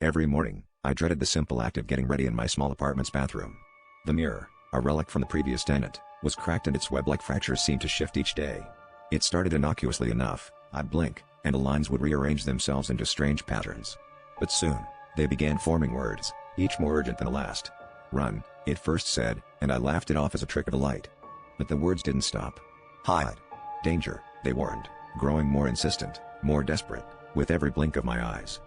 Every morning, I dreaded the simple act of getting ready in my small apartment's bathroom. The mirror, a relic from the previous tenant, was cracked and its web-like fractures seemed to shift each day. It started innocuously enough. I'd blink, and the lines would rearrange themselves into strange patterns. But soon, they began forming words, each more urgent than the last. "Run," it first said, and I laughed it off as a trick of the light. But the words didn't stop. "Hide. Danger," they warned, growing more insistent, more desperate, with every blink of my eyes.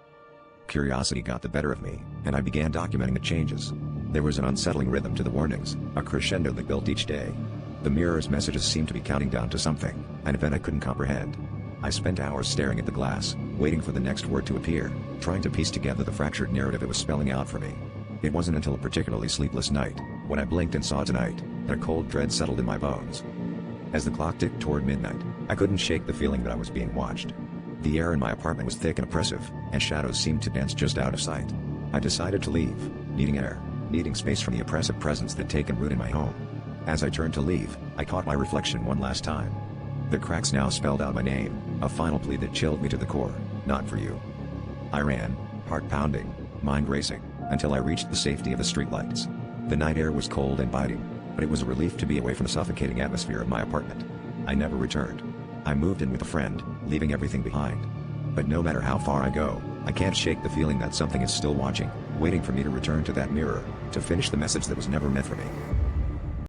Curiosity got the better of me, and I began documenting the changes. There was an unsettling rhythm to the warnings, a crescendo that built each day. The mirror's messages seemed to be counting down to something, an event I couldn't comprehend. I spent hours staring at the glass, waiting for the next word to appear, trying to piece together the fractured narrative it was spelling out for me. It wasn't until a particularly sleepless night, when I blinked and saw tonight, that a cold dread settled in my bones. As the clock ticked toward midnight, I couldn't shake the feeling that I was being watched. The air in my apartment was thick and oppressive, and shadows seemed to dance just out of sight. I decided to leave, needing air, needing space from the oppressive presence that had taken root in my home. As I turned to leave, I caught my reflection one last time. The cracks now spelled out my name, a final plea that chilled me to the core: "Not for you." I ran, heart pounding, mind racing, until I reached the safety of the streetlights. The night air was cold and biting, but it was a relief to be away from the suffocating atmosphere of my apartment. I never returned. I moved in with a friend, leaving everything behind. But no matter how far I go, I can't shake the feeling that something is still watching, waiting for me to return to that mirror, to finish the message that was never meant for me.